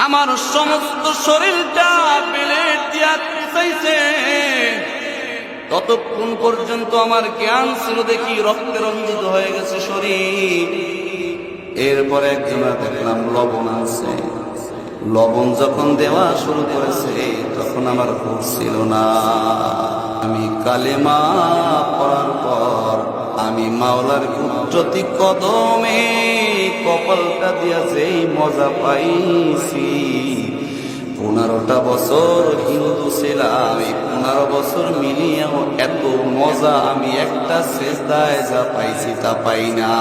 আমার সমস্ত শরীরটা প্লেট দিয়া চাইছে। ততক্ষণ পর্যন্ত আমার জ্ঞান ছিল, দেখি রক্তে রঞ্জিত হয়ে গেছে শরীর। এরপরে একজনা দেখলাম লবণ আছে, লবণ যখন দেওয়া শুরু করেছে তখন আমার হুঁশ ছিল না। আমি কালেমা পড়ার পর আমি মাওলার কুদরতি কদমে কপালটা দিয়া যেই মজা পাইছি। 15টা বছর হিন্দু ছিলাম, এই 15 বছর মিলিয়েও এত মজা আমি একটা সেজদায় যা পাইছি তা পাই না।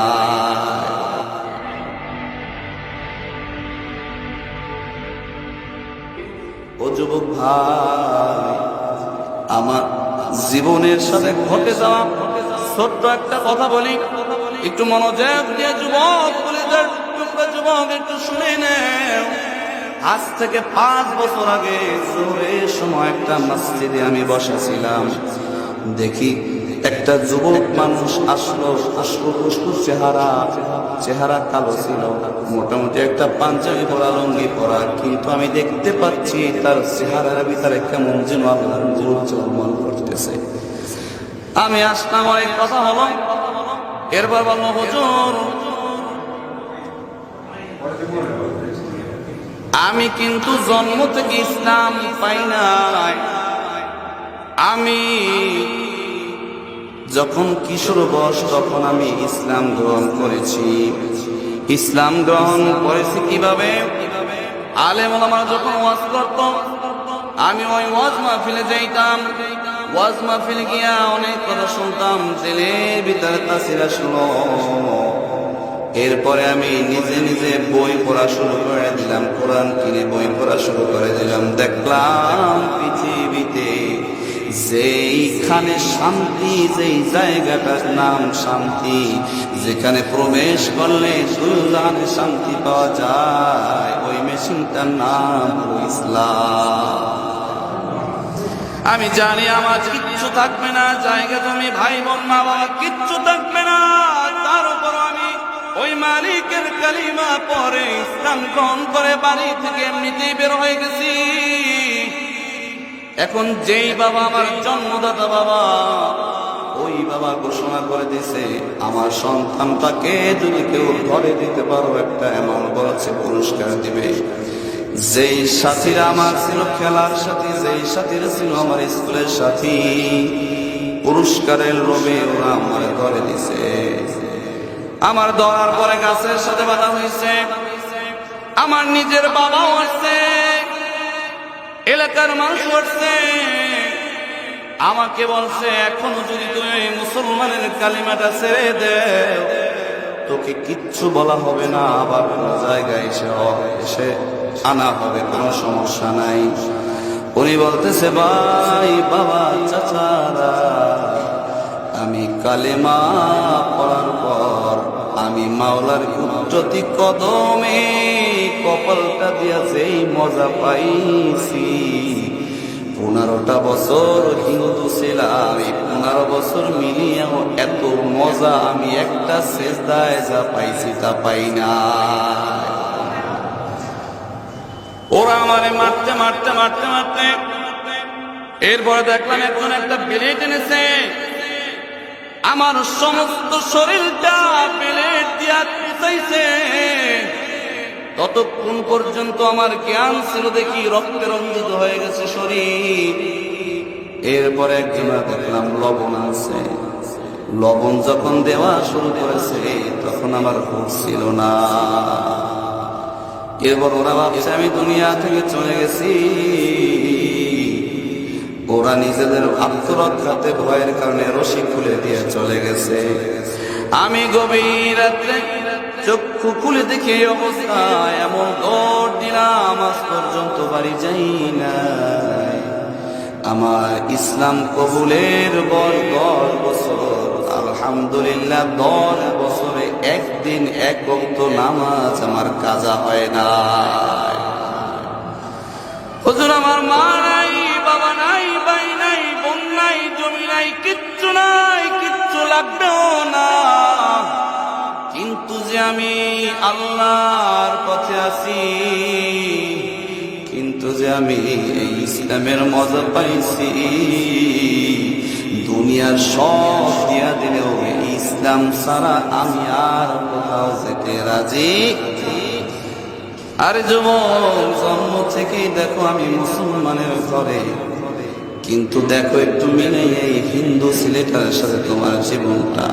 ও যুবক ভাই, আমার জীবনের সাথে ঘটে যাওয়া ছোট্ট একটা কথা বলি, একটু মনোযোগ দিয়ে যুবক বলে যুবক একটু শুনে নেও। আজ থেকে 5 বছর আগে জোহরের সময় একটা মসজিদে আমি বসেছিলাম। দেখি একটা যুবক মানুষ আসলো চেহারা কালো ছিল, মোটামুটি একটা পাঞ্জাবি পরা, লুঙ্গি পরা, কিন্তু আমি দেখতে পাচ্ছি তার চেহারার ভিতরে কেমন যেন আল্লাহর নূর ঝলমল করতেছে। আমি আসলাম, অনেক কথা হলো। এরপর বলল, হুজুর আমি কিন্তু জন্ম থেকে ইসলাম পাই নাই। আমি যখন কিশোর বয়স তখন আমি ইসলাম গ্রহণ করেছি। ইসলাম গ্রহণ করেছি কিভাবে? আলেম ওলামারা যখন ওয়াজ করত, আমি ওই ওয়াজ মাহফিলে যাইতাম। ওয়াজ মাহফিলে গিয়া অনেক কথা শুনতাম, জেলের ভিতরে তাসির আসলো। এরপরে আমি নিজে নিজে বই পড়া শুরু করে দিলাম, কোরআন কিনে বই পড়া শুরু করে দিলাম। দেখলাম পৃথিবীতে যেইখানে শান্তি, যেই জায়গাটার নাম শান্তি, যেখানে প্রবেশ করলে দুজানে শান্তি পাওয়া যায়, ওই মেশিনটার নাম ইসলাম। আমি জানি আমার কিচ্ছু থাকবে না, জায়গা তুমি ভাই বোন মা বাবা কিচ্ছু থাকবে না, তার উপর আমি ওই মালিকের কালিমা পরে ইসলাম গ্রহণ করে বাড়ি থেকে এমনিতেই বের হয়ে গেছি। এখন যেই বাবা আমার জন্মদাতা বাবা, ওই বাবা ঘোষণা করে দিয়েছে আমার সন্তানটাকে যদি কেউ ধরে দিতে পারো একটা অ্যামাউন্ট বলছে পুরস্কার দিবে। যেই সাথীরা আমার ছিল খেলার সাথী, যেই সাথীরা ছিল আমার স্কুলের সাথী, পুরস্কারের লোভে ওরা আমার ধরে দিছে। আমার ধরার পরে গাছের সাথে বাধা হয়েছে। আমার নিজের বাবাও আসছে, এলাকার মানুষ আসছে, আমাকে বলছে এখনো যদি তুমি মুসলমানের কালিমাটা ছেড়ে দেও তোকে কিচ্ছু বলা হবে না, আবার কোন জায়গায় এসে আনা হবে, কোনো সমস্যা নাই। উনি বলতেছে, ভাই বাবা চাচারা, আমি কালেমা পড়ার পর আমি মাওলার কুদরতি কদমে কপালটা দিয়া যেই মজা পাইছি। 15টা বছর হিন্দু ছিলাম, এই 15 বছর মিলিয়েও এত মজা আমি একটা সেজদায় যা পাইছি তা পাই না। ওরা আমারে মারতে মারতে মারতে মারতে এরপরে দেখলাম একজন একটা প্লেট এনেছে, আমার সমস্ত শরীরটা প্লেট দিয়া চাইছে। ততক্ষণ পর্যন্ত আমার জ্ঞান ছিল, দেখি রক্তে রঞ্জিত হয়ে গেছে শরীর। এরপরে একজনা দেখলাম লবণ আছে, লবণ যখন দেওয়া শুরু করেছে তখন আমার হুঁশ ছিল না। এরপর ওরা ভাবছে আমি দুনিয়া থেকে চলে গেছি। ওরা নিজেদের আত্মরক্ষাতে ভয়ের কারণে রশি খুলে দিয়ে চলে গেছে। আমি গভীর রাত্রে চক্ষু খুলে দেখি এই অবস্থায়, এমন দৌড় দিলাম আজ পর্যন্ত বাড়ি যাই না। আমার ইসলাম কবুলের 10 বছর, আলহামদুলিল্লাহ 10 বছরে একদিন এক ওয়াক্ত নামাজ আমার কাজা হয় না। হুজুর আমার মা নাই, বাবা নাই, ভাই নাই, বোন নাই, জমি নাই, কিচ্ছু নাই, কিচ্ছু লাগবেও না, কিন্তু যে আমি আল্লাহর পথে আছি যে আমি এই ইসলামের মজা পাইছি, দুনিয়ার সব দিয়া দিলেও এই ইসলাম ছাড়া আমি আর কোথাও যেতে রাজি। আরে যুবক, জন্ম থেকেই দেখো আমি মুসলমানের ঘরে, কিন্তু দেখো একটু মিলে এই হিন্দু ছেলেটার সাথে তোমার জীবনটা।